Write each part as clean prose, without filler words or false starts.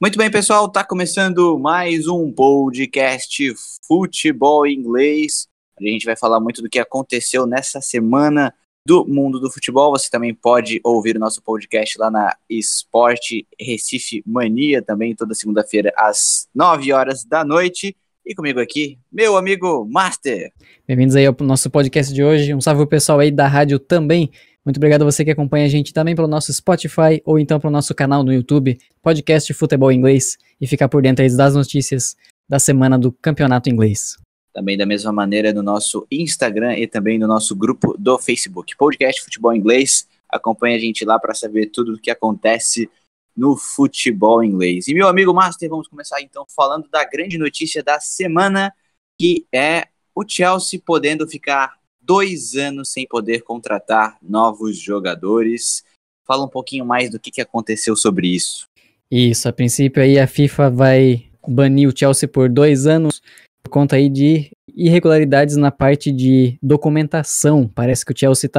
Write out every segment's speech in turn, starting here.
Muito bem, pessoal, tá começando mais um podcast Futebol Inglês. A gente vai falar muito do que aconteceu nessa semana do mundo do futebol. Você também pode ouvir o nosso podcast lá na Esporte Recife Mania, também toda segunda-feira às 9 horas da noite. E comigo aqui, meu amigo Master. Bem-vindos aí ao nosso podcast de hoje. Um salve pro pessoal aí da rádio também. Muito obrigado a você que acompanha a gente também pelo nosso Spotify ou então pelo nosso canal no YouTube, podcast Futebol Inglês, e ficar por dentro aí das notícias da semana do campeonato inglês. Também da mesma maneira no nosso Instagram e também no nosso grupo do Facebook, podcast Futebol Inglês. Acompanhe a gente lá para saber tudo o que acontece no futebol inglês. E meu amigo Master, vamos começar então falando da grande notícia da semana, que é o Chelsea podendo ficar 2 anos sem poder contratar novos jogadores. Fala um pouquinho mais do que aconteceu sobre isso. Isso, a princípio aí a FIFA vai banir o Chelsea por 2 anos por conta aí de irregularidades na parte de documentação. Parece que o Chelsea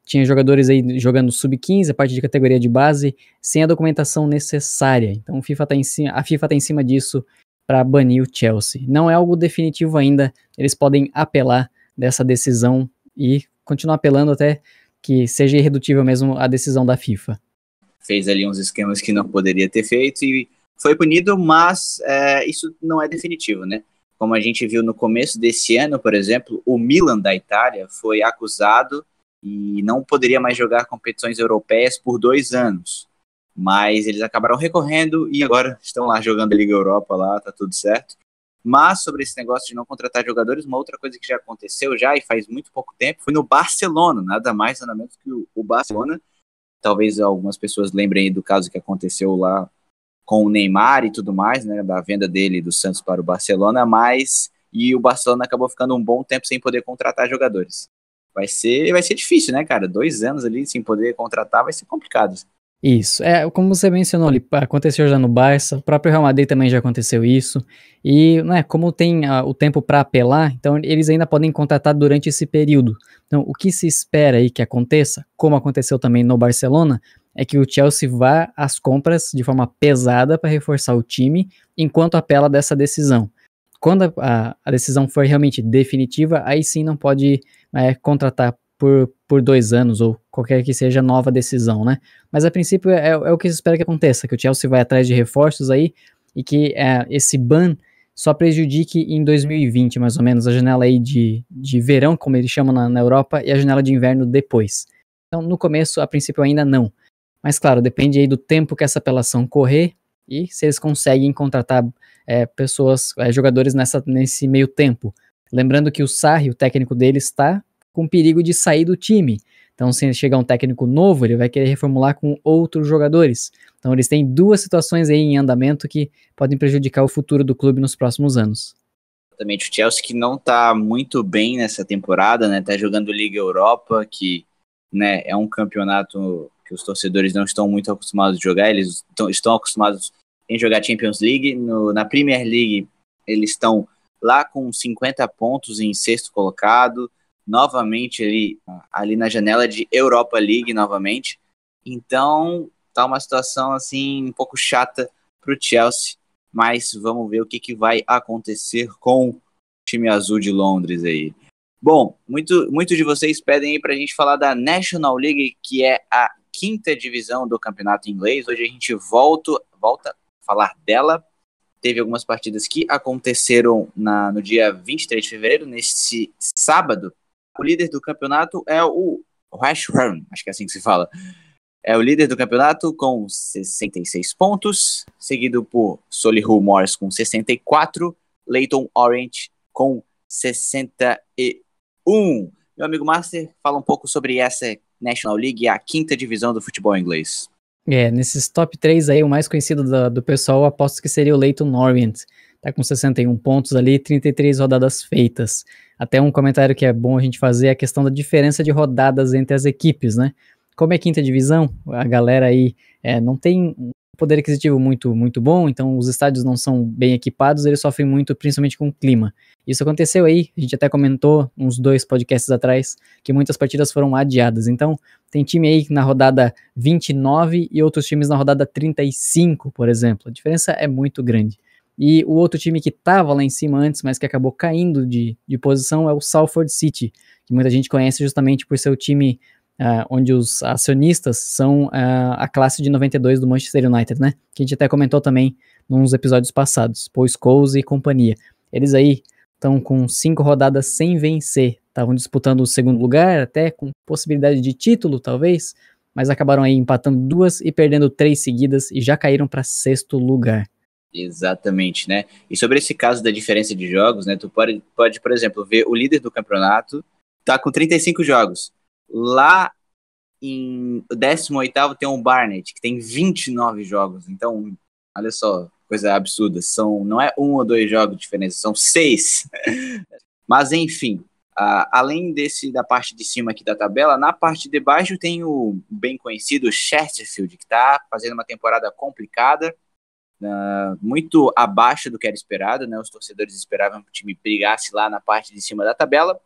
tinha jogadores aí jogando sub-15, a parte de categoria de base, sem a documentação necessária. Então a FIFA tá em cima disso para banir o Chelsea. Não é algo definitivo ainda, eles podem apelar dessa decisão e continuar apelando até que seja irredutível mesmo a decisão da FIFA. Fez ali uns esquemas que não poderia ter feito e foi punido, mas isso não é definitivo, né? Como a gente viu no começo desse ano, por exemplo, o Milan da Itália foi acusado e não poderia mais jogar competições europeias por 2 anos. Mas eles acabaram recorrendo e agora estão lá jogando a Liga Europa lá, tá tudo certo. Mas sobre esse negócio de não contratar jogadores, uma outra coisa que já aconteceu já e faz muito pouco tempo foi no Barcelona, nada mais nada menos que o Barcelona. Talvez algumas pessoas lembrem aí do caso que aconteceu lá com o Neymar e tudo mais, né, da venda dele do Santos para o Barcelona, e o Barcelona acabou ficando um bom tempo sem poder contratar jogadores. Vai ser difícil, né, cara? 2 anos ali sem poder contratar vai ser complicado. Isso, como você mencionou ali, aconteceu já no Barça, o próprio Real Madrid também já aconteceu isso, e né, como tem o tempo para apelar, então eles ainda podem contratar durante esse período. Então o que se espera aí que aconteça, como aconteceu também no Barcelona, é que o Chelsea vá às compras de forma pesada para reforçar o time, enquanto apela dessa decisão. Quando a decisão for realmente definitiva, aí sim não pode contratar por 2 anos, ou qualquer que seja a nova decisão, né? Mas a princípio é o que se espera que aconteça, que o Chelsea vai atrás de reforços aí, e que esse ban só prejudique em 2020, mais ou menos, a janela aí de verão, como eles chamam na Europa, e a janela de inverno depois. Então, no começo, a princípio ainda não. Mas claro, depende aí do tempo que essa apelação correr, e se eles conseguem contratar jogadores nesse meio tempo. Lembrando que o Sarri, o técnico deles, está com perigo de sair do time. Então, se chegar um técnico novo, ele vai querer reformular com outros jogadores. Então, eles têm 2 situações aí em andamento que podem prejudicar o futuro do clube nos próximos anos. Exatamente, o Chelsea que não tá muito bem nessa temporada, né? Tá jogando Liga Europa, que, né, é um campeonato que os torcedores não estão muito acostumados a jogar. Eles estão acostumados em jogar Champions League. Na Premier League, eles estão lá com 50 pontos em 6º colocado, novamente ali na janela de Europa League novamente. Então tá uma situação assim um pouco chata pro Chelsea, mas vamos ver o que vai acontecer com o time azul de Londres aí. Bom, muito de vocês pedem aí pra gente falar da National League, que é a 5ª divisão do campeonato inglês. Hoje a gente volta a falar dela. Teve algumas partidas que aconteceram no dia 23 de fevereiro, nesse sábado. O líder do campeonato é o West Ham, acho que é assim que se fala. É o líder do campeonato com 66 pontos, seguido por Solihull Moors com 64, Leyton Orient com 61. Meu amigo Master, fala um pouco sobre essa National League, a 5ª divisão do futebol inglês. Nesses top 3 aí, o mais conhecido do pessoal, eu aposto que seria o Leyton Orient. Tá com 61 pontos ali, 33 rodadas feitas. Até um comentário que é bom a gente fazer é a questão da diferença de rodadas entre as equipes, né? Como é 5ª divisão, a galera aí não tem poder aquisitivo muito, muito bom, então os estádios não são bem equipados, eles sofrem muito, principalmente com o clima. Isso aconteceu aí, a gente até comentou uns 2 podcasts atrás, que muitas partidas foram adiadas. Então, tem time aí na rodada 29 e outros times na rodada 35, por exemplo. A diferença é muito grande. E o outro time que estava lá em cima antes, mas que acabou caindo de posição é o Salford City, que muita gente conhece justamente por ser o time onde os acionistas são a classe de 92 do Manchester United, né? Que a gente até comentou também nos episódios passados, Paul Scholes e companhia. Eles aí estão com 5 rodadas sem vencer, estavam disputando o segundo lugar, até com possibilidade de título, talvez, mas acabaram aí empatando 2 e perdendo 3 seguidas e já caíram para 6º lugar. Exatamente, né? E sobre esse caso da diferença de jogos, né? Tu pode, por exemplo, ver o líder do campeonato tá com 35 jogos. Lá em 18º tem o Barnet, que tem 29 jogos. Então, olha só, coisa absurda. Não é 1 ou 2 jogos de diferença, são 6. Mas, enfim, além da parte de cima aqui da tabela, na parte de baixo tem o bem conhecido Chesterfield, que está fazendo uma temporada complicada, muito abaixo do que era esperado, né? Os torcedores esperavam que o time brigasse lá na parte de cima da tabela.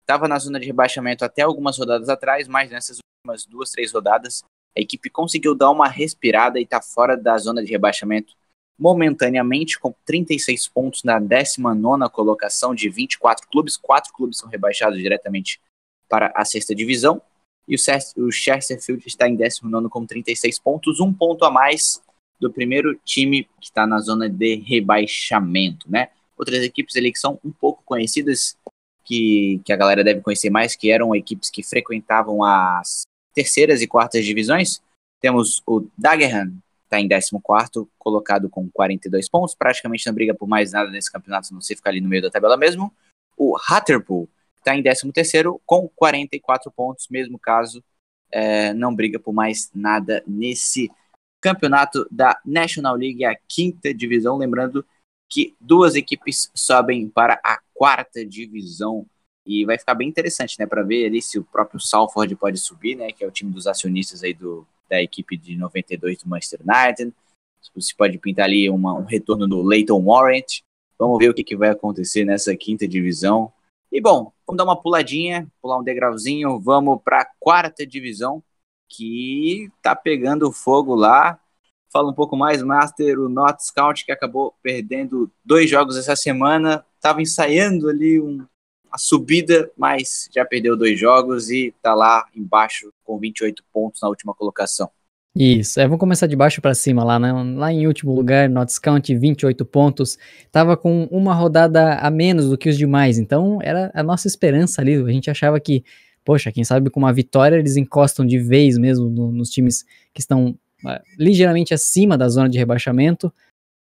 Estava na zona de rebaixamento até algumas rodadas atrás, mas nessas últimas 2, 3 rodadas, a equipe conseguiu dar uma respirada e está fora da zona de rebaixamento momentaneamente, com 36 pontos na 19ª colocação de 24 clubes. 4 clubes são rebaixados diretamente para a 6ª divisão, e o Chesterfield está em 19º com 36 pontos, 1 ponto a mais do primeiro time que está na zona de rebaixamento, né? Outras equipes ali que são um pouco conhecidas, que a galera deve conhecer mais, que eram equipes que frequentavam as 3ª e 4ª divisões. Temos o Dagenham, está em 14º, colocado com 42 pontos, praticamente não briga por mais nada nesse campeonato, não sei ficar ali no meio da tabela mesmo. O Hartlepool está em 13º, com 44 pontos, mesmo caso, não briga por mais nada nesse campeonato da National League, a 5ª divisão, lembrando que 2 equipes sobem para a 4ª divisão, e vai ficar bem interessante, né, para ver ali se o próprio Salford pode subir, né, que é o time dos acionistas aí da equipe de 92 do Manchester United, se pode pintar ali um retorno do Leyton Orient. Vamos ver o que vai acontecer nessa 5ª divisão. E bom, vamos dar uma puladinha, pular um degrauzinho, vamos para a 4ª divisão, que tá pegando fogo lá. Fala um pouco mais, Master, o Notts County, que acabou perdendo 2 jogos essa semana, estava ensaiando ali a subida, mas já perdeu 2 jogos e está lá embaixo com 28 pontos na última colocação. Isso, vamos começar de baixo para cima lá, né? Lá em último lugar, Notts County, 28 pontos, tava com uma rodada a menos do que os demais, então era a nossa esperança ali, a gente achava que, poxa, quem sabe com uma vitória eles encostam de vez mesmo nos times que estão ligeiramente acima da zona de rebaixamento,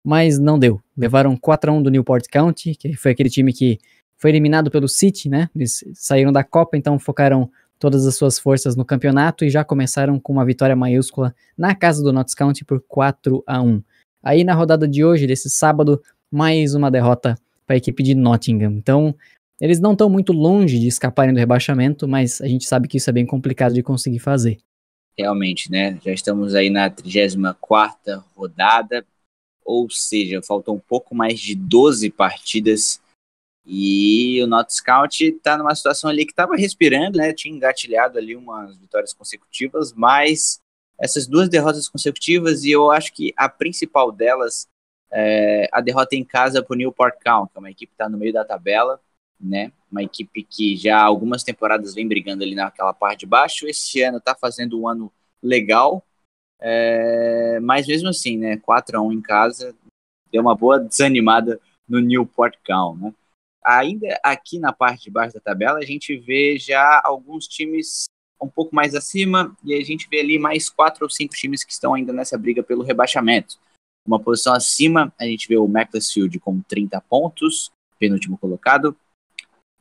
mas não deu. Levaram 4-1 do Newport County, que foi aquele time que foi eliminado pelo City, né? Eles saíram da Copa, então focaram todas as suas forças no campeonato e já começaram com uma vitória maiúscula na casa do Notts County por 4-1. Aí na rodada de hoje, desse sábado, mais uma derrota para a equipe de Nottingham. Então, eles não estão muito longe de escaparem do rebaixamento, mas a gente sabe que isso é bem complicado de conseguir fazer. Realmente, né? Já estamos aí na 34ª rodada, ou seja, faltam um pouco mais de 12 partidas e o Notts County está numa situação ali que estava respirando, né? Tinha engatilhado ali umas vitórias consecutivas, mas essas 2 derrotas consecutivas, e eu acho que a principal delas é a derrota em casa para o Newport County, que é uma equipe que está no meio da tabela, né? Uma equipe que já há algumas temporadas vem brigando ali naquela parte de baixo. Esse ano está fazendo um ano legal, mas mesmo assim, né? 4-1 em casa deu uma boa desanimada no Newport County, né? Ainda aqui na parte de baixo da tabela a gente vê já alguns times um pouco mais acima, e a gente vê ali mais 4 ou 5 times que estão ainda nessa briga pelo rebaixamento. Uma posição acima a gente vê o Macclesfield com 30 pontos, penúltimo colocado.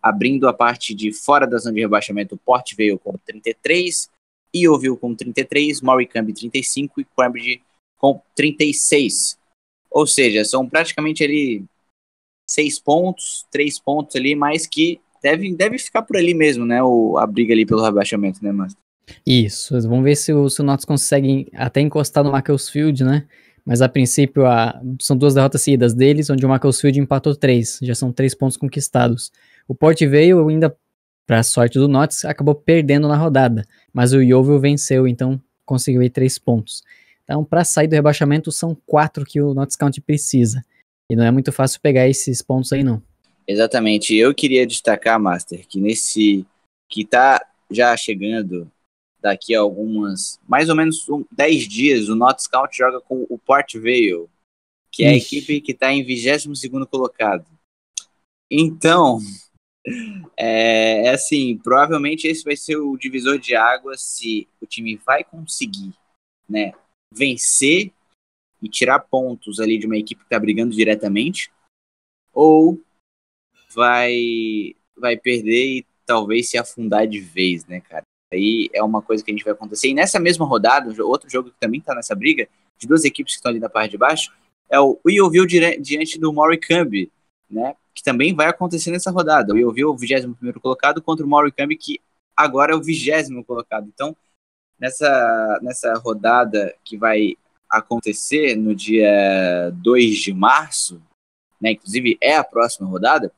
Abrindo a parte de fora da zona de rebaixamento, o Port Vale com 33, Yeovil com 33, Morecambe 35 e Cambridge com 36. Ou seja, são praticamente ali 6 pontos, 3 pontos ali, mas que deve ficar por ali mesmo, né? A briga ali pelo rebaixamento, né, Márcio? Isso, vamos ver se o Notts consegue até encostar no Macclesfield, né? Mas a princípio são 2 derrotas seguidas deles, onde o Macclesfield empatou 3, já são 3 pontos conquistados. O Port Vale ainda, para sorte do Notts, acabou perdendo na rodada, mas o Yeovil venceu, então conseguiu aí 3 pontos. Então, para sair do rebaixamento, são 4 que o Notts County precisa. E não é muito fácil pegar esses pontos aí, não. Exatamente. Eu queria destacar, Master, que tá já chegando daqui a mais ou menos 10 dias, o Notts County joga com o Port Vale, que é a equipe que está em 22º colocado. Então, assim, provavelmente esse vai ser o divisor de águas se o time vai conseguir, né, vencer e tirar pontos ali de uma equipe que está brigando diretamente, ou vai perder e talvez se afundar de vez, né, cara? Aí é uma coisa que a gente vai acontecer. E nessa mesma rodada, outro jogo que também tá nessa briga, de 2 equipes que estão ali na parte de baixo, é o Yeovil diante do Morecambe, né? Que também vai acontecer nessa rodada. O Yeovil, o 21º colocado, contra o Morecambe, que agora é o 20º colocado. Então, nessa rodada que vai acontecer no dia 2 de março, né? Inclusive é a próxima rodada,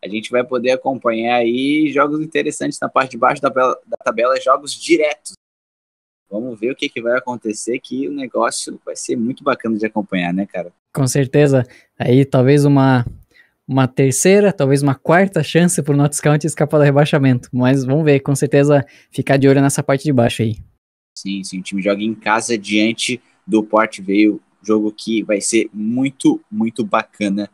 a gente vai poder acompanhar aí jogos interessantes na parte de baixo da tabela, jogos diretos. Vamos ver o que vai acontecer, que o negócio vai ser muito bacana de acompanhar, né, cara? Com certeza. Aí talvez uma terceira, talvez uma quarta chance pro Notts County escapar do rebaixamento. Mas vamos ver, com certeza ficar de olho nessa parte de baixo aí. Sim, o time joga em casa diante do Port Vale, jogo que vai ser muito, muito bacana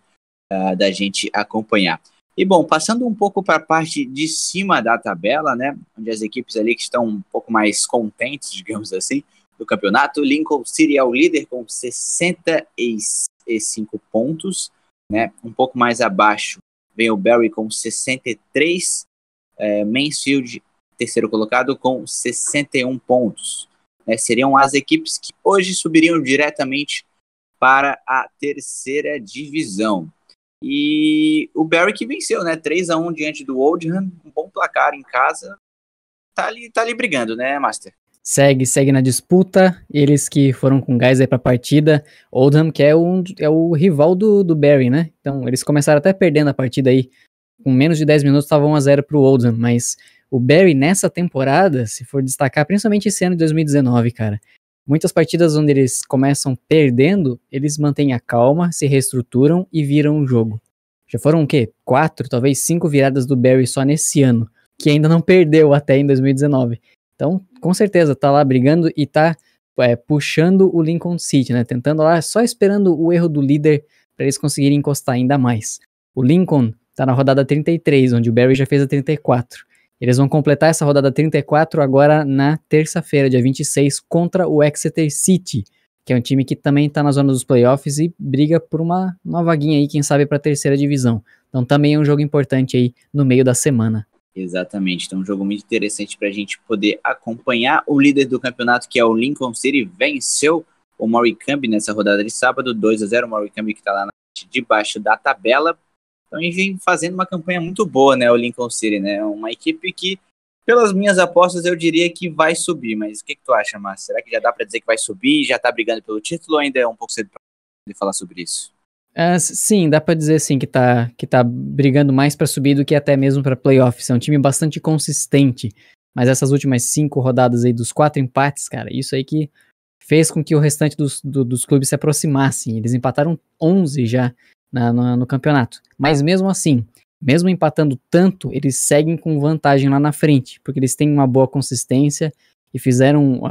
da gente acompanhar. E bom, passando um pouco para a parte de cima da tabela, né, onde as equipes ali que estão um pouco mais contentes, digamos assim, do campeonato, o Lincoln City é o líder com 65 pontos, né, um pouco mais abaixo vem o Bury com 63, Mansfield, terceiro colocado, com 61 pontos. Né, seriam as equipes que hoje subiriam diretamente para a terceira divisão. E o Bury que venceu, né? 3-1 diante do Oldham, um bom placar em casa. Tá ali brigando, né, Master? Segue na disputa, eles que foram com gás aí pra partida. Oldham, que é o rival do Bury, né? Então, eles começaram até perdendo a partida aí. Com menos de 10 minutos, estava 1-0 pro Oldham, mas o Bury nessa temporada, se for destacar, principalmente esse ano de 2019, cara, muitas partidas onde eles começam perdendo, eles mantêm a calma, se reestruturam e viram o jogo. Já foram o quê? 4, talvez 5 viradas do Bury só nesse ano, que ainda não perdeu até em 2019. Então, com certeza, tá lá brigando e tá puxando o Lincoln City, né? Tentando lá, só esperando o erro do líder para eles conseguirem encostar ainda mais. O Lincoln tá na rodada 33, onde o Bury já fez a 34. Eles vão completar essa rodada 34 agora na terça-feira, dia 26, contra o Exeter City, que é um time que também está na zona dos playoffs e briga por uma vaguinha aí, quem sabe, para a terceira divisão. Então também é um jogo importante aí no meio da semana. Exatamente, então um jogo muito interessante para a gente poder acompanhar. O líder do campeonato, que é o Lincoln City, venceu o Morecambe nessa rodada de sábado, 2-0, o Morecambe que está lá na parte de baixo da tabela. Então a gente vem fazendo uma campanha muito boa, né, o Lincoln City, né, uma equipe que, pelas minhas apostas, eu diria que vai subir, mas o que tu acha, Márcio? Será que já dá para dizer que vai subir, já tá brigando pelo título, ou ainda é um pouco cedo para falar sobre isso? Sim, dá pra dizer sim que tá brigando mais pra subir do que até mesmo pra playoffs. É um time bastante consistente, mas essas últimas 5 rodadas aí dos 4 empates, cara, isso aí que fez com que o restante dos clubes se aproximassem. Eles empataram 11 já no campeonato. Mas mesmo assim, mesmo empatando tanto, eles seguem com vantagem lá na frente, porque eles têm uma boa consistência e fizeram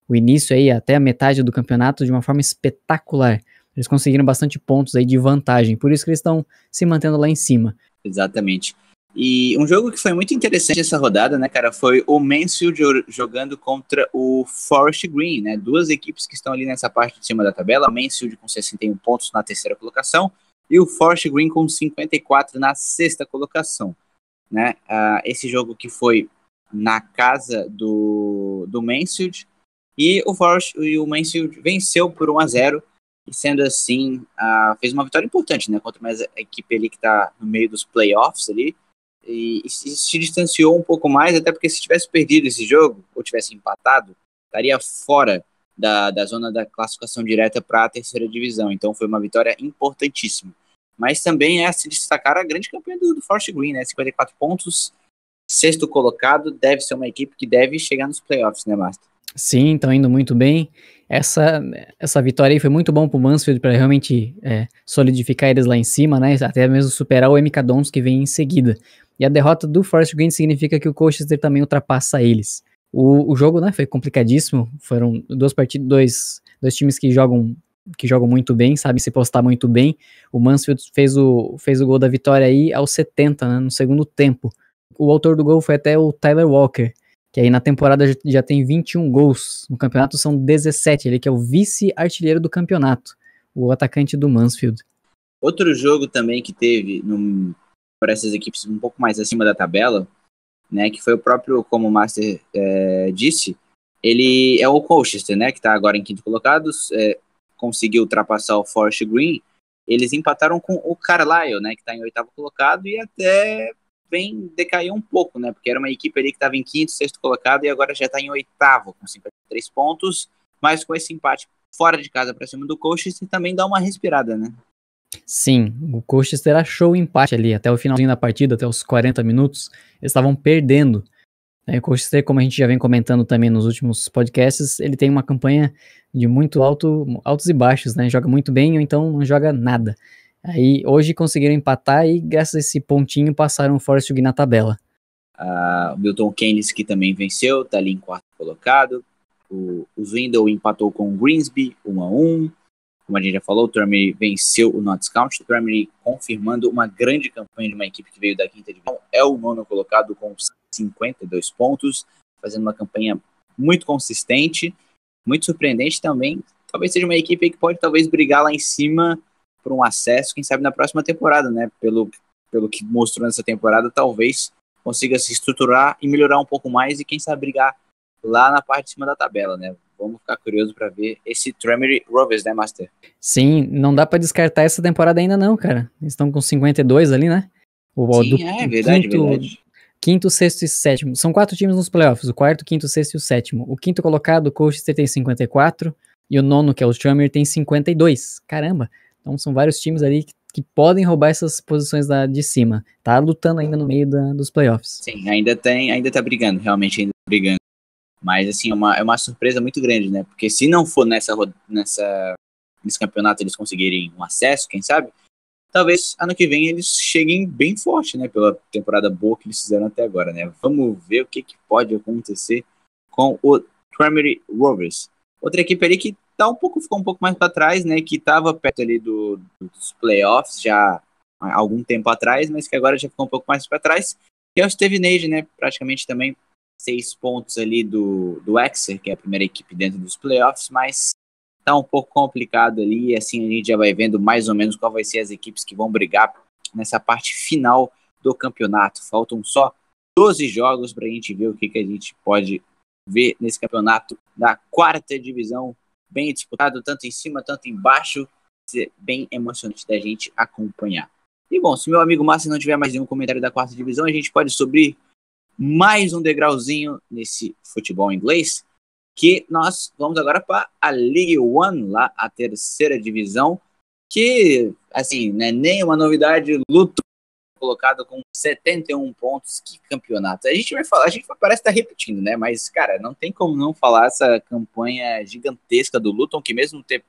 o início aí até a metade do campeonato de uma forma espetacular. Eles conseguiram bastante pontos aí de vantagem, por isso que eles estão se mantendo lá em cima. Exatamente. E um jogo que foi muito interessante essa rodada, né, cara, foi o Mansfield jogando contra o Forest Green, né, 2 equipes que estão ali nessa parte de cima da tabela, Mansfield com 61 pontos na terceira colocação e o Forest Green com 54 na sexta colocação, né, esse jogo que foi na casa do Mansfield e o Mansfield venceu por 1-0, e sendo assim, fez uma vitória importante, né, contra uma equipe ali que está no meio dos playoffs ali, e se distanciou um pouco mais, até porque se tivesse perdido esse jogo, ou tivesse empatado, estaria fora da zona da classificação direta para a terceira divisão. Então foi uma vitória importantíssima. Mas também é se destacar a grande campanha do Forest Green, né? 54 pontos, sexto colocado, deve ser uma equipe que deve chegar nos playoffs, né, Master? Sim, estão indo muito bem. Essa vitória aí foi muito bom pro Mansfield para realmente solidificar eles lá em cima, né? Até mesmo superar o MK Dons que vem em seguida. E a derrota do Forest Green significa que o Colchester também ultrapassa eles. O jogo, né, foi complicadíssimo. Foram dois times que jogam muito bem, sabem se postar muito bem. O Mansfield fez o gol da vitória aí aos 70, né, no segundo tempo. O autor do gol foi até o Tyler Walker, que aí na temporada já tem 21 gols. No campeonato são 17, ele que é o vice-artilheiro do campeonato, o atacante do Mansfield. Outro jogo também que teve por essas equipes um pouco mais acima da tabela, né, que foi o próprio, como o Master disse, ele é o Colchester, né, que está agora em quinto colocado, conseguiu ultrapassar o Forest Green. Eles empataram com o Carlisle, né, que está em oitavo colocado e até vem decair um pouco, né, porque era uma equipe ali que estava em quinto, sexto colocado e agora já está em oitavo com 53 pontos, mas com esse empate fora de casa para cima do Colchester também dá uma respirada, né? Sim, o Colchester achou o empate ali até o finalzinho da partida, até os 40 minutos, eles estavam perdendo. O Colchester, como a gente já vem comentando também nos últimos podcasts, ele tem uma campanha de muito altos e baixos, né? Joga muito bem ou então não joga nada. Aí hoje conseguiram empatar e graças a esse pontinho passaram o Forest Green na tabela. O Milton Keynes, que também venceu, tá ali em quarto colocado. O Swindle empatou com o Grimsby 1-1. Como a gente já falou, o Tranmere venceu o Notts County. O Tranmere confirmando uma grande campanha de uma equipe que veio da quinta divisão. É o nono colocado com 52 pontos, fazendo uma campanha muito consistente, muito surpreendente também. Talvez seja uma equipe que pode talvez brigar lá em cima por um acesso, quem sabe na próxima temporada, né? Pelo que mostrou nessa temporada, talvez consiga se estruturar e melhorar um pouco mais e quem sabe brigar lá na parte de cima da tabela, né? Vamos ficar curioso para ver esse Tranmere Rovers, né, Master? Sim, não dá para descartar essa temporada ainda não, cara. Eles estão com 52 ali, né? Sim, é verdade, verdade. Quinto, sexto e sétimo. São 4 times nos playoffs, o quarto, quinto, sexto e o sétimo. O quinto colocado, o Colchester, tem 54, e o nono, que é o Tranmere, tem 52. Caramba! Então são vários times ali que podem roubar essas posições de cima. Tá lutando ainda no meio dos playoffs. Sim, ainda tá brigando, realmente ainda tá brigando. Mas, assim, é uma surpresa muito grande, né? Porque se não for nesse campeonato eles conseguirem um acesso, quem sabe, talvez ano que vem eles cheguem bem forte, né? Pela temporada boa que eles fizeram até agora, né? Vamos ver o que pode acontecer com o Tranmere Rovers. Outra equipe ali que ficou um pouco mais para trás, né? Que estava perto ali dos playoffs já há algum tempo atrás, mas que agora já ficou um pouco mais para trás, que é o Stevenage, né? Praticamente também 6 pontos ali do Exeter, que é a primeira equipe dentro dos playoffs, mas tá um pouco complicado ali, e assim a gente já vai vendo mais ou menos qual vai ser as equipes que vão brigar nessa parte final do campeonato. Faltam só 12 jogos para a gente ver o que a gente pode ver nesse campeonato da quarta divisão, bem disputado, tanto em cima, tanto embaixo, bem emocionante da gente acompanhar. E bom, se meu amigo Márcio não tiver mais nenhum comentário da quarta divisão, a gente pode subir mais um degrauzinho nesse futebol inglês, que nós vamos agora para a League One, lá a terceira divisão, que, assim, não é nenhuma novidade, Luton colocado com 71 pontos, que campeonato. A gente parece estar repetindo, né, mas, cara, não tem como não falar essa campanha gigantesca do Luton, que mesmo ter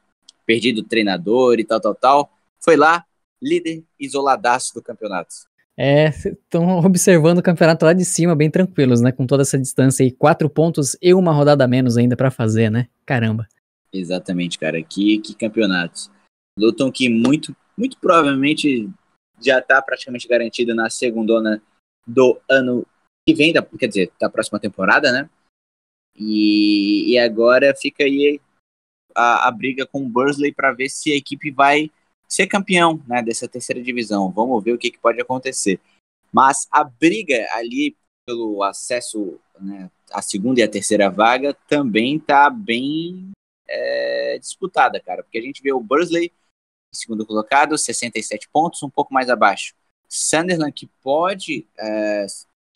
perdido o treinador e tal, foi lá, líder isoladaço do campeonato. Estão observando o campeonato lá de cima, bem tranquilos, né? Com toda essa distância aí, 4 pontos e uma rodada a menos ainda pra fazer, né? Caramba. Exatamente, cara. Que campeonato. Luton que muito provavelmente já tá praticamente garantido na segundona do ano que vem, quer dizer, da próxima temporada, né? E agora fica aí a briga com o Bursley para ver se a equipe vai ser campeão, né, dessa terceira divisão. Vamos ver o que pode acontecer. Mas a briga ali pelo acesso, né, à segunda e à terceira vaga também tá bem disputada, cara. Porque a gente vê o Bursley, segundo colocado, 67 pontos, um pouco mais abaixo. Sunderland que pode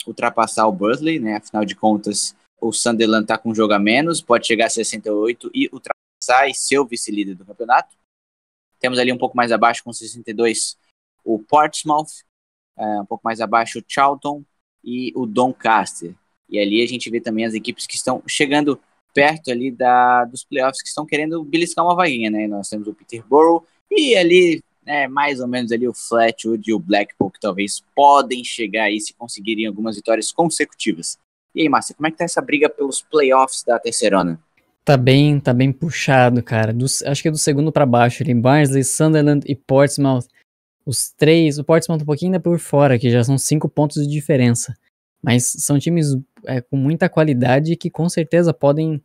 ultrapassar o Burnley, né? Afinal de contas, o Sunderland está com um jogo a menos, pode chegar a 68 e ultrapassar e ser o vice-líder do campeonato. Temos ali um pouco mais abaixo, com 62, o Portsmouth, um pouco mais abaixo o Charlton e o Doncaster. E ali a gente vê também as equipes que estão chegando perto ali dos playoffs, que estão querendo beliscar uma vaguinha, né? Nós temos o Peterborough e ali, mais ou menos ali o Fleetwood e o Blackpool, que talvez podem chegar aí se conseguirem algumas vitórias consecutivas. E aí, Márcia, como é que tá essa briga pelos playoffs da Terceirona? Tá bem puxado, cara. Acho que é do segundo pra baixo ali. Barnsley, Sunderland e Portsmouth. Os três, o Portsmouth um pouquinho ainda por fora, que já são 5 pontos de diferença. Mas são times com muita qualidade que com certeza podem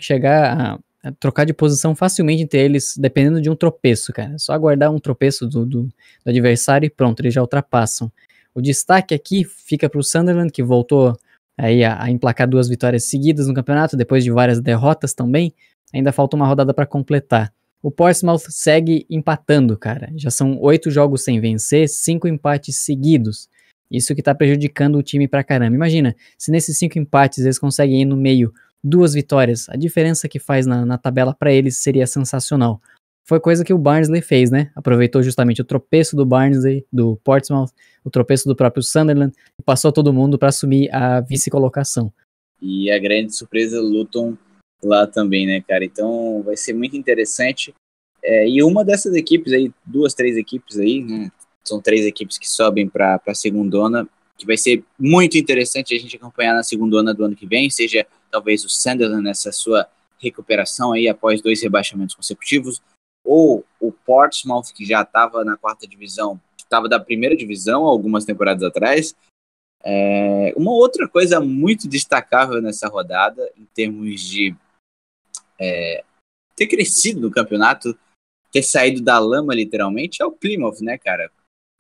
chegar a trocar de posição facilmente entre eles, dependendo de um tropeço, cara. É só aguardar um tropeço do adversário e pronto, eles já ultrapassam. O destaque aqui fica pro Sunderland, que voltou aí a emplacar 2 vitórias seguidas no campeonato, depois de várias derrotas também. Ainda falta uma rodada para completar. O Portsmouth segue empatando, cara. Já são 8 jogos sem vencer, 5 empates seguidos. Isso que tá prejudicando o time pra caramba. Imagina, se nesses 5 empates eles conseguem ir no meio 2 vitórias, a diferença que faz na tabela pra eles seria sensacional. Foi coisa que o Barnsley fez, né? Aproveitou justamente o tropeço do Barnsley, do Portsmouth, o tropeço do próprio Sunderland, e passou todo mundo para assumir a vice-colocação. E a grande surpresa, Luton lá também, né, cara? Então vai ser muito interessante. E uma dessas equipes aí, 2, 3 equipes aí, né? São 3 equipes que sobem para a segundona, que vai ser muito interessante a gente acompanhar na segundona do ano que vem, seja talvez o Sunderland nessa sua recuperação aí após 2 rebaixamentos consecutivos, ou o Portsmouth, que já estava na 4ª divisão, que estava da 1ª divisão algumas temporadas atrás. Uma outra coisa muito destacável nessa rodada, em termos de ter crescido no campeonato, ter saído da lama literalmente, é o Plymouth, né, cara?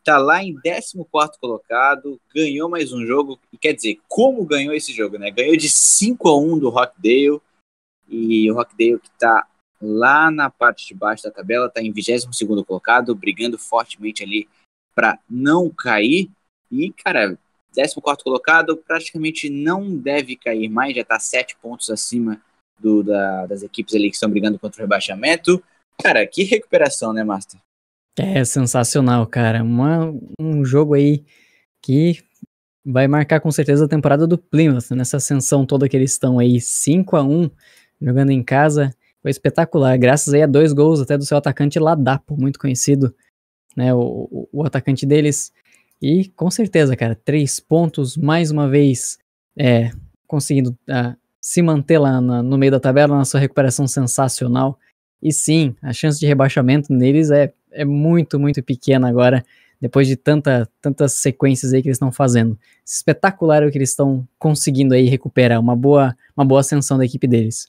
Tá lá em 14º colocado, ganhou mais um jogo, e quer dizer, como ganhou esse jogo, né? Ganhou de 5-1 do Rochdale, e o Rochdale que tá lá na parte de baixo da tabela, tá em 22º colocado, brigando fortemente ali para não cair, e, cara, 14º colocado praticamente não deve cair mais, já tá 7 pontos acima das equipes ali que estão brigando contra o rebaixamento. Cara, que recuperação, né, Master? É sensacional, cara. Um jogo aí que vai marcar com certeza a temporada do Plymouth, nessa ascensão toda que eles estão aí, 5-1, jogando em casa. Foi espetacular, graças aí a 2 gols até do seu atacante Ladapo, muito conhecido, né, o atacante deles. E com certeza, cara, 3 pontos, mais uma vez, conseguindo se manter lá no meio da tabela, na sua recuperação sensacional. E sim, a chance de rebaixamento neles é muito, muito pequena agora, depois de tantas sequências aí que eles estão fazendo. Espetacular o que eles estão conseguindo aí recuperar, uma boa ascensão da equipe deles.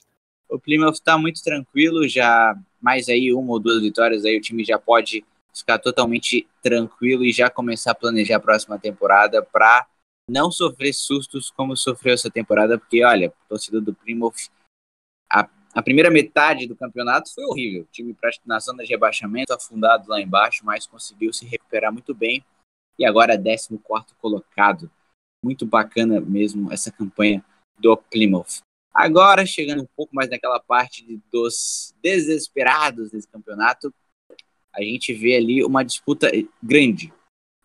O Plymouth está muito tranquilo, já mais aí 1 ou 2 vitórias, aí o time já pode ficar totalmente tranquilo e já começar a planejar a próxima temporada para não sofrer sustos como sofreu essa temporada, porque olha, o torcedor do Plymouth, a primeira metade do campeonato foi horrível, o time na zona de rebaixamento, afundado lá embaixo, mas conseguiu se recuperar muito bem, e agora é 14º colocado. Muito bacana mesmo essa campanha do Plymouth. Agora, chegando um pouco mais naquela parte dos desesperados desse campeonato, a gente vê ali uma disputa grande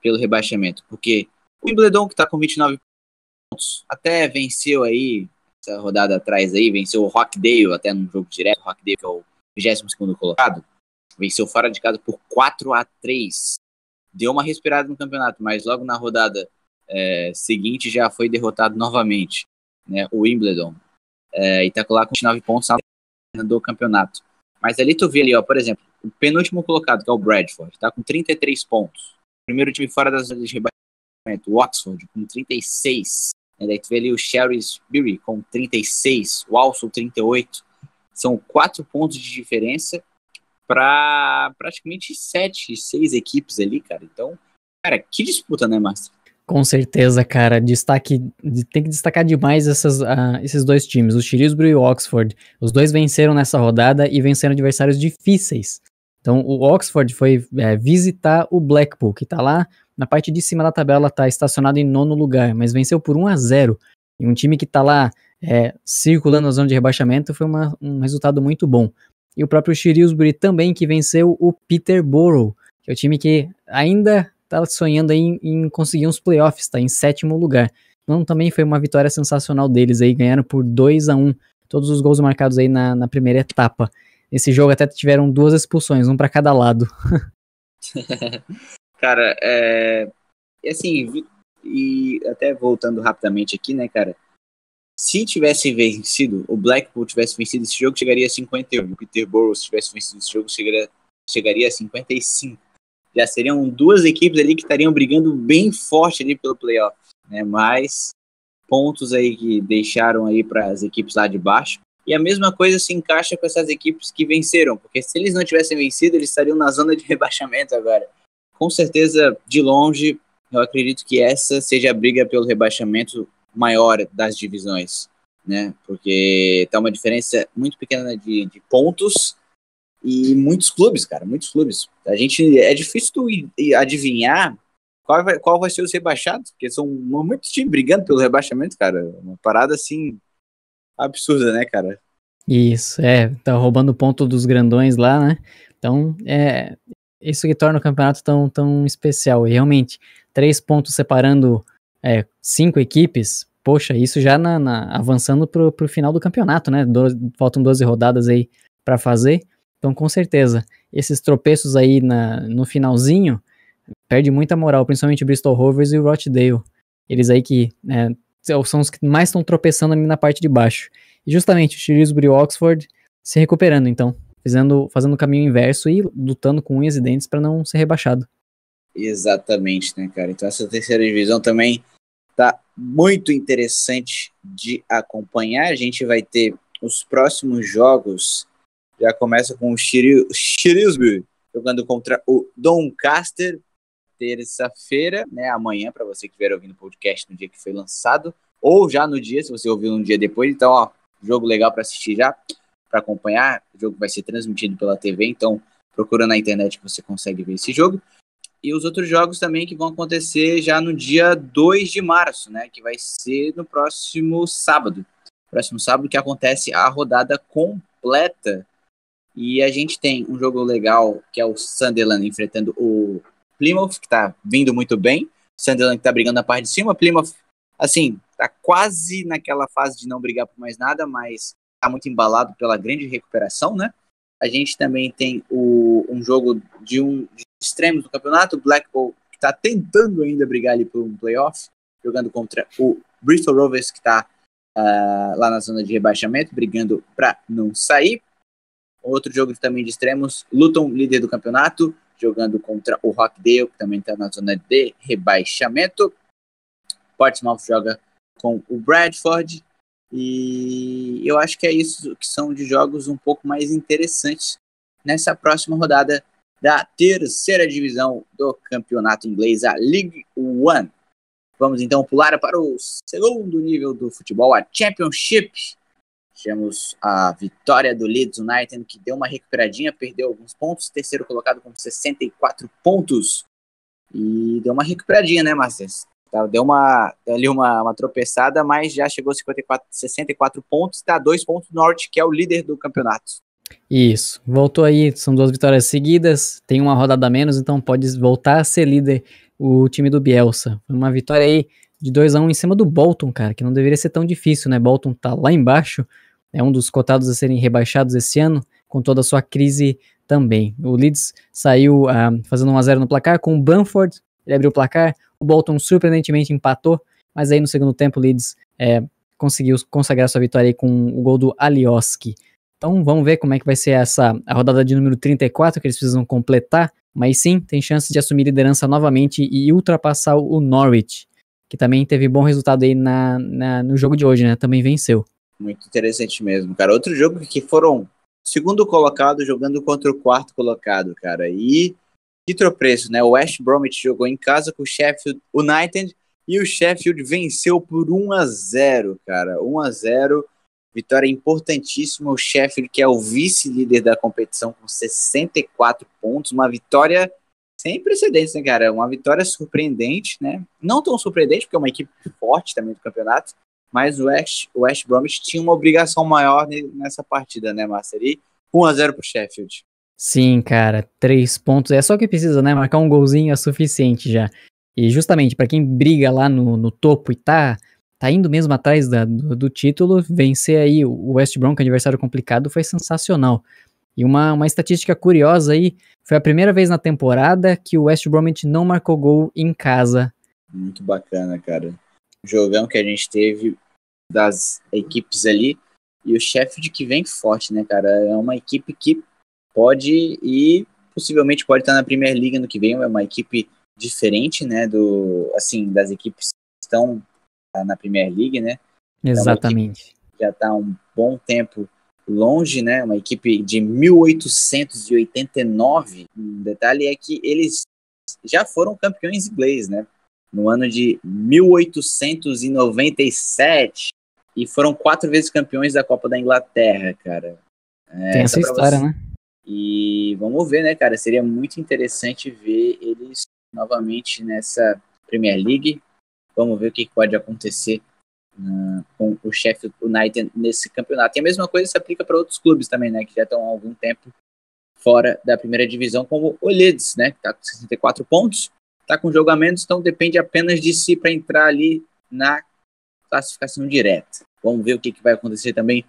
pelo rebaixamento, porque o Wimbledon, que está com 29 pontos, até venceu aí essa rodada atrás aí, venceu o Rochdale até num jogo direto, o Rochdale que é o 22º colocado, venceu fora de casa por 4-3, deu uma respirada no campeonato, mas logo na rodada seguinte já foi derrotado novamente, né, o Wimbledon, e tá lá com 29 pontos do campeonato. Mas ali tu vê ali, ó, por exemplo, o penúltimo colocado, que é o Bradford, tá com 33 pontos. Primeiro time fora das zonas de rebaixamento, o Oxford, com 36. Daí tu vê ali o Shrewsbury com 36, o Walsall 38. São 4 pontos de diferença para praticamente 7, 6 equipes ali, cara. Então, cara, que disputa, né, Márcio? Com certeza, cara. Tem que destacar demais esses 2 times, o Shrewsbury e o Oxford. Os 2 venceram nessa rodada e venceram adversários difíceis. Então o Oxford foi visitar o Blackpool, que tá lá na parte de cima da tabela, tá estacionado em 9º lugar, mas venceu por 1-0. E um time que tá lá circulando na zona de rebaixamento foi um resultado muito bom. E o próprio Shrewsbury também, que venceu o Peterborough, que é o time que ainda tá sonhando aí em conseguir uns playoffs, tá em 7º lugar. Então também foi uma vitória sensacional deles aí, ganharam por 2-1, todos os gols marcados aí na primeira etapa. Esse jogo até tiveram 2 expulsões, um para cada lado. Cara, assim, e até voltando rapidamente aqui, né, cara, se tivesse vencido, o Blackpool tivesse vencido esse jogo, chegaria a 51, o Peterborough, se tivesse vencido esse jogo, chegaria a 55. Já seriam 2 equipes ali que estariam brigando bem forte ali pelo playoff, né, mais pontos aí que deixaram aí para as equipes lá de baixo. E a mesma coisa se encaixa com essas equipes que venceram, porque se eles não tivessem vencido, eles estariam na zona de rebaixamento agora. Com certeza, de longe, eu acredito que essa seja a briga pelo rebaixamento maior das divisões, né? Porque tá uma diferença muito pequena de pontos e muitos clubes, cara, muitos clubes. É difícil tu adivinhar qual vai ser os rebaixados, porque são muitos times brigando pelo rebaixamento, cara. Uma parada assim absurda, né, cara? Isso, tá roubando ponto dos grandões lá, né? Então, isso que torna o campeonato tão especial. E realmente, 3 pontos separando 5 equipes, poxa, isso já avançando pro final do campeonato, né? Faltam 12 rodadas aí para fazer. Então, com certeza, esses tropeços aí no finalzinho perde muita moral, principalmente o Bristol Rovers e o Rochdale. Eles aí que são os que mais estão tropeçando ali na parte de baixo. E justamente o Shrewsbury e o Oxford se recuperando, então, fazendo o caminho inverso e lutando com unhas e dentes para não ser rebaixado. Exatamente, né, cara? Então essa terceira divisão também tá muito interessante de acompanhar. A gente vai ter os próximos jogos. Já começa com o Shrewsbury jogando contra o Doncaster, terça-feira, né, amanhã, para você que estiver ouvindo o podcast no dia que foi lançado, ou já no dia, se você ouviu um dia depois. Então, ó, jogo legal para assistir já, para acompanhar. O jogo vai ser transmitido pela TV, então procura na internet que você consegue ver esse jogo. E os outros jogos também que vão acontecer já no dia 2 de março, né, que vai ser no próximo sábado. Próximo sábado que acontece a rodada completa. E a gente tem um jogo legal, que é o Sunderland enfrentando o Plymouth, que tá vindo muito bem. Sunderland que tá brigando na parte de cima. Plymouth, assim, tá quase naquela fase de não brigar por mais nada, mas tá muito embalado pela grande recuperação, né? A gente também tem um jogo de extremos do campeonato, o Blackpool, que tá tentando ainda brigar ali por um playoff, jogando contra o Bristol Rovers, que tá lá na zona de rebaixamento, brigando para não sair. Outro jogo também de extremos, Luton, líder do campeonato, jogando contra o Rochdale, que também está na zona de rebaixamento. Portsmouth joga com o Bradford. E eu acho que é isso que são de jogos um pouco mais interessantes nessa próxima rodada da terceira divisão do campeonato inglês, a League One. Vamos então pular para o segundo nível do futebol, a Championship. Tivemos a vitória do Leeds United, que deu uma recuperadinha, perdeu alguns pontos, terceiro colocado com 64 pontos. E deu uma recuperadinha, né, Masters? Deu ali uma tropeçada, mas já chegou a 64 pontos, está 2 pontos do Norte, que é o líder do campeonato. Isso, voltou aí, são 2 vitórias seguidas, tem uma rodada a menos, então pode voltar a ser líder o time do Bielsa. Uma vitória aí de 2-1 em cima do Bolton, cara, que não deveria ser tão difícil, né? Bolton tá lá embaixo, é um dos cotados a serem rebaixados esse ano, com toda a sua crise também. O Leeds saiu fazendo 1-0 no placar com o Bamford, ele abriu o placar, o Bolton surpreendentemente empatou, mas aí no segundo tempo o Leeds conseguiu consagrar sua vitória aí com o gol do Alioski. Então vamos ver como é que vai ser a rodada de número 34, que eles precisam completar, mas sim, tem chance de assumir liderança novamente e ultrapassar o Norwich, que também teve bom resultado aí no jogo de hoje, né? Também venceu. Muito interessante mesmo, cara. Outro jogo que foram segundo colocado jogando contra o quarto colocado, cara. E que tropeço, né? O West Bromwich jogou em casa com o Sheffield United e o Sheffield venceu por 1-0, cara. 1-0. Vitória importantíssima, o Sheffield, que é o vice-líder da competição, com 64 pontos, uma vitória sem precedentes, né, cara? Uma vitória surpreendente, né? Não tão surpreendente, porque é uma equipe forte também do campeonato, mas o West Bromwich tinha uma obrigação maior nessa partida, né, Master? E 1-0 pro Sheffield. Sim, cara, 3 pontos, é só o que precisa, né? Marcar um golzinho é suficiente já. E justamente, pra quem briga lá no topo e tá indo mesmo atrás do título, vencer aí o West Brom, que é um adversário complicado, foi sensacional. E uma estatística curiosa aí, foi a primeira vez na temporada que o West Bromwich não marcou gol em casa. Muito bacana, cara. O jogão que a gente teve das equipes ali, e o Sheffield que vem forte, né, cara? É uma equipe que pode e possivelmente pode estar na Premier League ano que vem, é uma equipe diferente, né, das equipes que estão na Premier League, né? Exatamente. Já está um bom tempo longe, né? Uma equipe de 1889. Um detalhe é que eles já foram campeões ingleses, né? No ano de 1897 e foram 4 vezes campeões da Copa da Inglaterra, cara. Tem essa história, né? E vamos ver, né, cara? Seria muito interessante ver eles novamente nessa Premier League. Vamos ver o que pode acontecer com o Sheffield United nesse campeonato. E a mesma coisa se aplica para outros clubes também, né, que já estão há algum tempo fora da primeira divisão, como o Leeds, né, que está com 64 pontos, está com jogo a menos, então depende apenas de si para entrar ali na classificação direta. Vamos ver o que vai acontecer também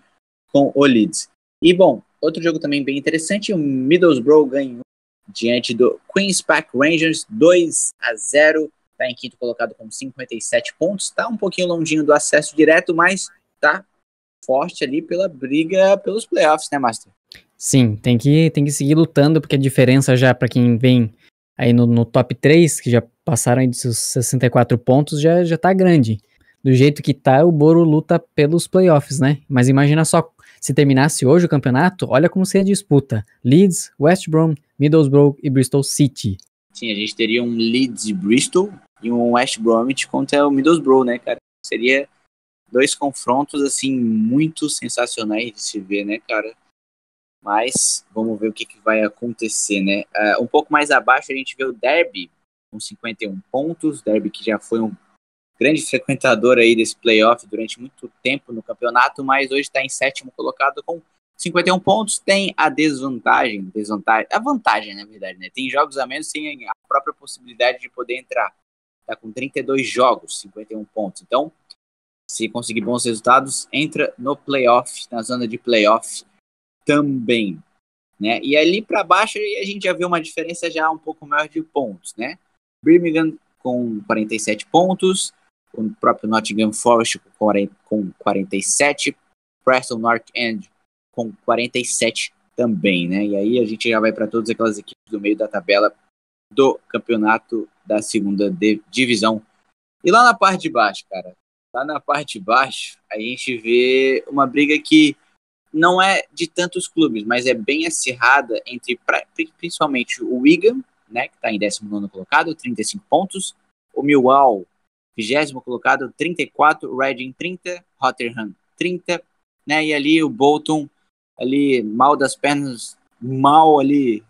com o Leeds. E, bom, outro jogo também bem interessante, o Middlesbrough ganhou diante do Queen's Park Rangers 2-0, está em quinto colocado com 57 pontos, está um pouquinho longinho do acesso direto, mas está forte ali pela briga pelos playoffs, né, Master? Sim, tem que seguir lutando, porque a diferença já para quem vem aí no top 3, que já passaram aí dos seus 64 pontos, já tá grande. Do jeito que tá, o Boro luta pelos playoffs, né? Mas imagina só, se terminasse hoje o campeonato, olha como seria a disputa. Leeds, West Brom, Middlesbrough e Bristol City. Sim, a gente teria um Leeds e Bristol e um West Bromwich contra o Middlesbrough, né, cara? Seria 2 confrontos, assim, muito sensacionais de se ver, né, cara? Mas vamos ver o que vai acontecer, né? Um pouco mais abaixo a gente vê o Derby com 51 pontos, Derby que já foi um grande frequentador aí desse playoff durante muito tempo no campeonato, mas hoje está em 7º colocado com 51 pontos, tem a a vantagem, na verdade, né? Tem jogos a menos, tem a própria possibilidade de poder entrar. Tá com 32 jogos, 51 pontos. Então, se conseguir bons resultados, entra no playoff, na zona de playoff também, né? E ali para baixo a gente já vê uma diferença já um pouco maior de pontos, né? Birmingham com 47 pontos, o próprio Nottingham Forest com 47, Preston North End com 47 também, né? E aí a gente já vai para todas aquelas equipes do meio da tabela do campeonato da segunda divisão. E lá na parte de baixo, cara, lá na parte de baixo a gente vê uma briga que não é de tantos clubes, mas é bem acirrada entre principalmente o Wigan, né, que está em 19º colocado, 35 pontos, o Millwall, 20º colocado, 34, o Reading 30, Rotherham 30, né, e ali o Bolton, ali mal das pernas, mal ali,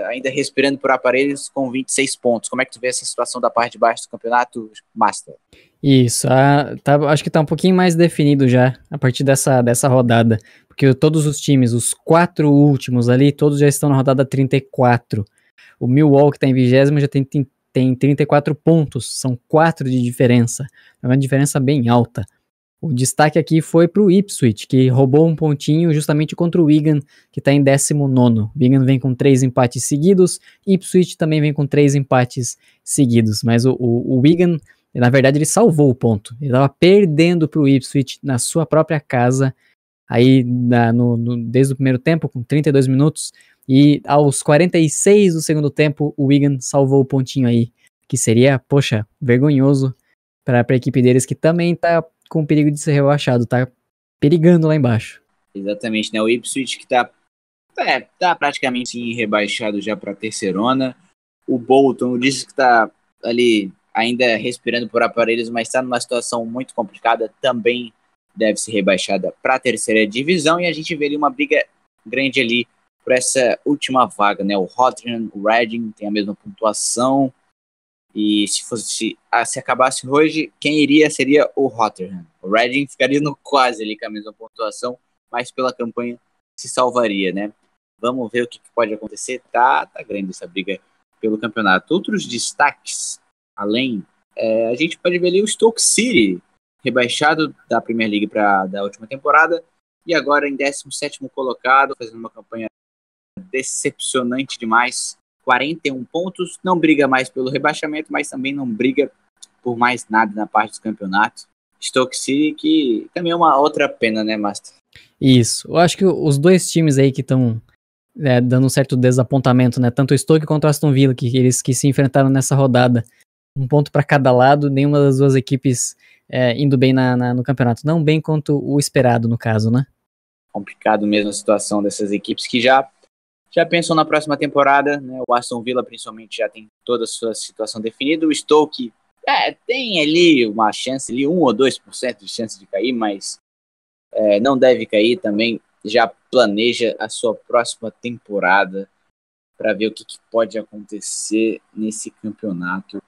ainda respirando por aparelhos, com 26 pontos. Como é que tu vê essa situação da parte de baixo do campeonato, Master? Isso, acho que tá um pouquinho mais definido já a partir dessa rodada, porque todos os times, os 4 últimos ali, todos já estão na rodada 34. O Millwall, que tá em 20º, já tem 34 pontos, são 4 de diferença, é uma diferença bem alta. O destaque aqui foi pro Ipswich, que roubou um pontinho justamente contra o Wigan, que tá em 19º. O Wigan vem com 3 empates seguidos, Ipswich também vem com 3 empates seguidos, mas o Wigan, na verdade, ele salvou o ponto. Ele estava perdendo para o Ipswich na sua própria casa, aí desde o primeiro tempo, com 32 minutos, e aos 46 do segundo tempo, o Wigan salvou o pontinho aí, que seria, poxa, vergonhoso para a equipe deles, que também está com perigo de ser rebaixado, tá perigando lá embaixo. Exatamente, né? O Ipswich que tá praticamente sim, rebaixado já para a terceirona. O Bolton disse que tá ali ainda respirando por aparelhos, mas está numa situação muito complicada, também deve ser rebaixada para a terceira divisão, e a gente vê ali uma briga grande ali por essa última vaga, né? O Rotherham, o Reading tem a mesma pontuação, e se acabasse hoje, quem iria seria o Rotherham. O Reading ficaria no quase ali com a mesma pontuação, mas pela campanha se salvaria, né? Vamos ver o que pode acontecer. Tá grande essa briga pelo campeonato. Outros destaques, além, a gente pode ver ali o Stoke City, rebaixado da Premier League da última temporada, e agora em 17º colocado, fazendo uma campanha decepcionante demais, 41 pontos, não briga mais pelo rebaixamento, mas também não briga por mais nada na parte do campeonato. Stoke City, que também é uma outra pena, né, Master? Isso, eu acho que os dois times aí que estão dando um certo desapontamento, né, tanto o Stoke quanto o Aston Villa, que eles que se enfrentaram nessa rodada, um ponto para cada lado, nenhuma das duas equipes indo bem no campeonato, não bem quanto o esperado no caso, né? Complicado mesmo a situação dessas equipes que já pensam na próxima temporada, né? O Aston Villa principalmente já tem toda a sua situação definida, o Stoke tem ali uma chance, ali 1 ou 2% de chance de cair, mas não deve cair também, já planeja a sua próxima temporada para ver o que pode acontecer nesse campeonato.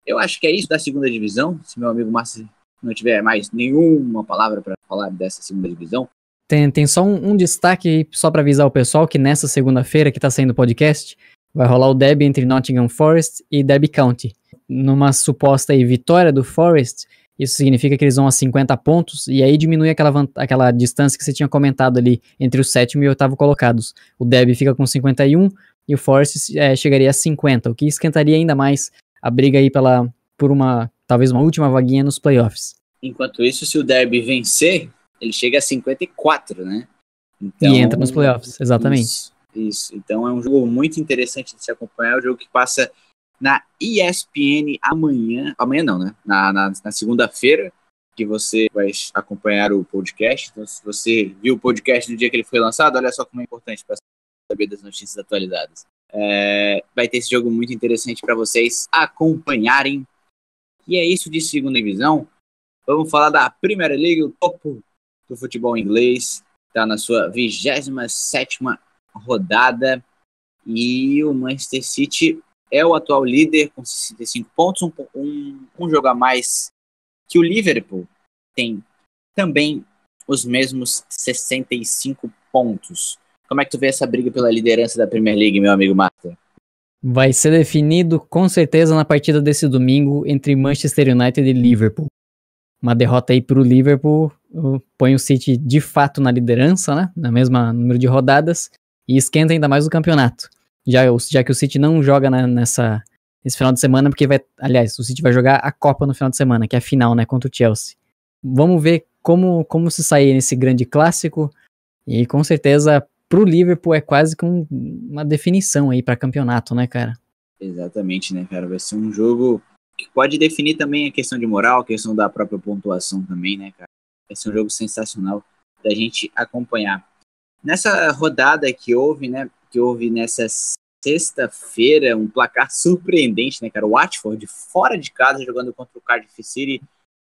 Eu acho que é isso da segunda divisão, se meu amigo Márcio não tiver mais nenhuma palavra para falar dessa segunda divisão. Tem só um destaque só para avisar o pessoal que nessa segunda-feira que está saindo o podcast, vai rolar o derby entre Nottingham Forest e Derby County. Numa suposta vitória do Forest, isso significa que eles vão a 50 pontos, e aí diminui aquela distância que você tinha comentado ali entre o 7º e o 8º colocados. O Derby fica com 51 e o Forest chegaria a 50, o que esquentaria ainda mais a briga aí por talvez uma última vaguinha nos playoffs. Enquanto isso, se o Derby vencer, ele chega a 54, né? Então, e entra nos playoffs, exatamente. Isso. Então é um jogo muito interessante de se acompanhar, é um jogo que passa na ESPN amanhã não, né? Na segunda-feira, que você vai acompanhar o podcast. Então, se você viu o podcast no dia que ele foi lançado, olha só como é importante para saber das notícias atualizadas. Vai ter esse jogo muito interessante para vocês acompanharem. E é isso de segunda divisão. Vamos falar da Premier League, o topo do futebol inglês. Está na sua 27ª rodada. E o Manchester City é o atual líder com 65 pontos, um jogo a mais que o Liverpool, tem também os mesmos 65 pontos. Como é que tu vê essa briga pela liderança da Premier League, meu amigo Marta? Vai ser definido com certeza na partida desse domingo entre Manchester United e Liverpool. Uma derrota aí pro Liverpool põe o City de fato na liderança, né? Na mesma número de rodadas, e esquenta ainda mais o campeonato. Já que o City não joga nesse final de semana, porque o City vai jogar a Copa no final de semana, que é a final, né, contra o Chelsea. Vamos ver como se sair nesse grande clássico, e com certeza pro Liverpool é quase que uma definição aí para campeonato, né, cara? Exatamente, né, cara? Vai ser um jogo que pode definir também a questão de moral, a questão da própria pontuação também, né, cara? Vai ser um jogo sensacional da gente acompanhar. Nessa rodada que houve nessa sexta-feira, um placar surpreendente, né, cara? O Watford, fora de casa, jogando contra o Cardiff City,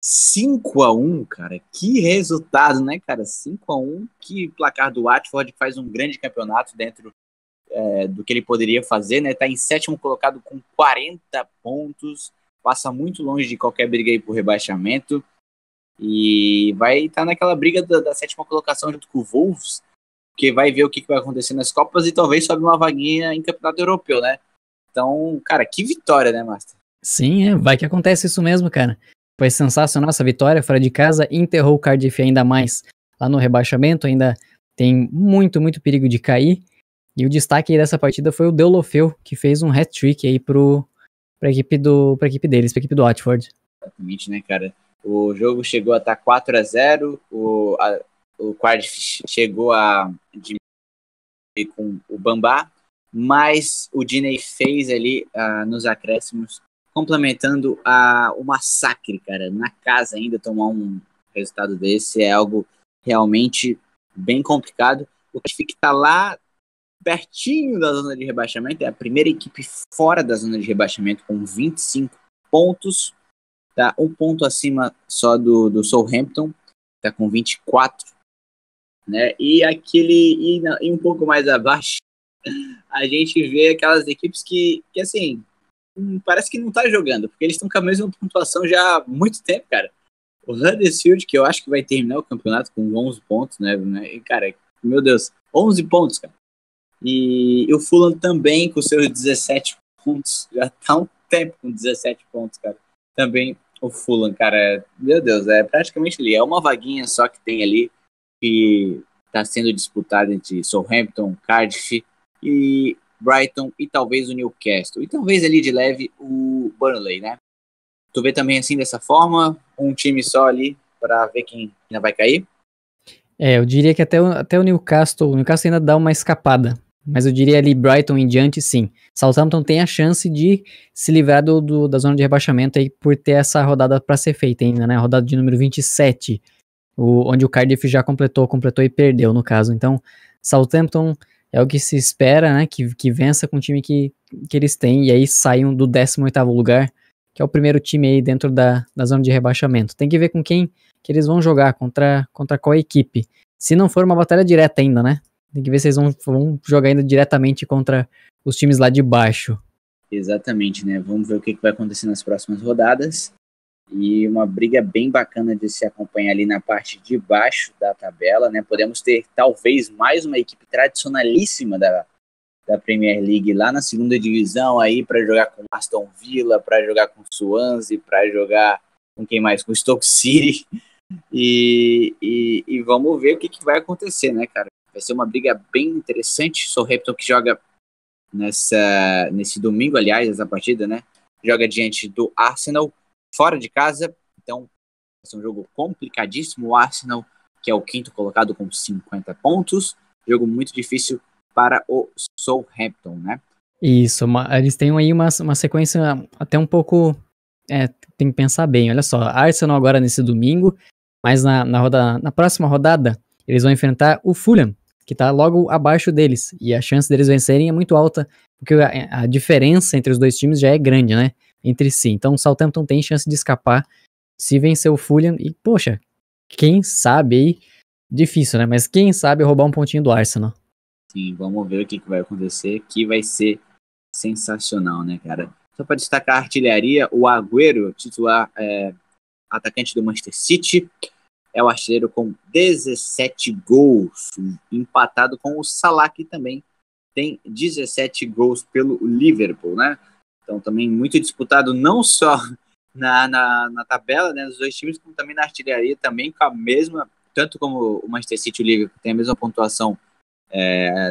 5-1, cara. Que resultado, né, cara? 5-1. Que placar do Watford, que faz um grande campeonato dentro do que ele poderia fazer, né? Tá em 7º colocado com 40 pontos. Passa muito longe de qualquer briga aí por rebaixamento. E vai estar naquela briga da 7ª colocação junto com o Wolves, que vai ver o que vai acontecer nas Copas e talvez sobe uma vaguinha em campeonato europeu, né? Então, cara, que vitória, né, Master? Sim, vai que acontece isso mesmo, cara. Foi sensacional essa vitória fora de casa, enterrou o Cardiff ainda mais lá no rebaixamento, ainda tem muito, muito perigo de cair. E o destaque aí dessa partida foi o Deulofeu, que fez um hat-trick aí pra equipe deles, pra equipe do Watford. Exatamente, né, cara? O jogo chegou a estar 4-0, o Cardiff chegou a diminuir com o Bambá, mas o Diney fez ali nos acréscimos, complementando o massacre, cara. Na casa ainda tomar um resultado desse é algo realmente bem complicado. O Cardiff está lá pertinho da zona de rebaixamento, é a primeira equipe fora da zona de rebaixamento com 25 pontos, tá? Um ponto acima só do Southampton, está com 24, né? E e um pouco mais abaixo, a gente vê aquelas equipes que assim, parece que não tá jogando, porque eles estão com a mesma pontuação já há muito tempo, cara. O Huddersfield, que eu acho que vai terminar o campeonato com 11 pontos, né? E, cara, meu Deus, 11 pontos, cara. E o Fulham também com seus 17 pontos, já tá há um tempo com 17 pontos, cara. Também o Fulham, cara, meu Deus, é praticamente ali, é uma vaguinha só que tem ali, que tá sendo disputada entre Southampton, Cardiff e Brighton e talvez o Newcastle. E talvez ali de leve o Burnley, né? Tu vê também assim dessa forma, um time só ali para ver quem ainda vai cair? Eu diria que até o Newcastle ainda dá uma escapada. Mas eu diria ali Brighton em diante, sim. Southampton tem a chance de se livrar da zona de rebaixamento aí por ter essa rodada para ser feita ainda, né? A rodada de número 27, onde o Cardiff já completou e perdeu, no caso. Então, Southampton é o que se espera, né? Que vença com o time que eles têm e aí saiam do 18º lugar, que é o primeiro time aí dentro da zona de rebaixamento. Tem que ver com quem que eles vão jogar, contra qual equipe. Se não for uma batalha direta ainda, né? Tem que ver se eles vão jogar ainda diretamente contra os times lá de baixo. Exatamente, né? Vamos ver o que vai acontecer nas próximas rodadas. E uma briga bem bacana de se acompanhar ali na parte de baixo da tabela, né? Podemos ter talvez mais uma equipe tradicionalíssima da Premier League lá na segunda divisão aí para jogar com Aston Villa, para jogar com Swansea, para jogar com quem mais? Com Stoke City. E vamos ver o que vai acontecer, né, cara? Vai ser uma briga bem interessante. Southampton que joga nesse domingo, aliás, essa partida, né? Joga diante do Arsenal, fora de casa. Então, vai ser um jogo complicadíssimo. O Arsenal, que é o quinto colocado com 50 pontos. Jogo muito difícil para o Southampton, né? Isso, eles têm aí uma sequência até um pouco... tem que pensar bem. Olha só, Arsenal agora nesse domingo, mas na próxima rodada, eles vão enfrentar o Fulham, que tá logo abaixo deles, e a chance deles vencerem é muito alta, porque a diferença entre os dois times já é grande, né, entre si. Então o Southampton tem chance de escapar se vencer o Fulham, e poxa, quem sabe aí, difícil, né, mas quem sabe roubar um pontinho do Arsenal. Sim, vamos ver o que vai acontecer, que vai ser sensacional, né, cara? Só para destacar a artilharia, o Agüero, titular atacante do Manchester City, é o artilheiro com 17 gols, empatado com o Salah, que também tem 17 gols pelo Liverpool, né? Então também muito disputado, não só na tabela, né, dos dois times, como também na artilharia, também com a mesma, tanto como o Manchester City e o Liverpool tem a mesma pontuação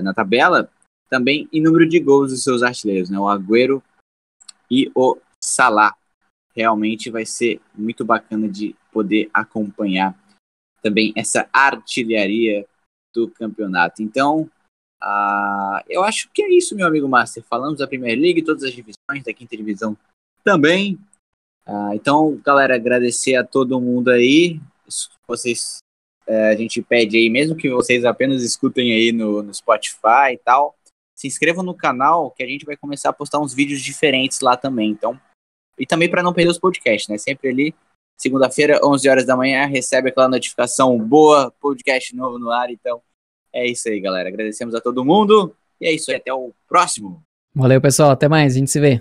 na tabela, também em número de gols dos seus artilheiros, né? O Agüero e o Salah. Realmente vai ser muito bacana de poder acompanhar também essa artilharia do campeonato. Então, eu acho que é isso, meu amigo Master. Falamos da Premier League, todas as divisões, da quinta divisão também. Então, galera, agradecer a todo mundo aí. Vocês, a gente pede aí, mesmo que vocês apenas escutem aí no Spotify e tal, se inscrevam no canal, que a gente vai começar a postar uns vídeos diferentes lá também. Então, e também para não perder os podcasts, né? Sempre ali, segunda-feira, 11 horas da manhã, recebe aquela notificação boa, podcast novo no ar. Então, é isso aí, galera. Agradecemos a todo mundo. E é isso aí, até o próximo. Valeu, pessoal. Até mais. A gente se vê.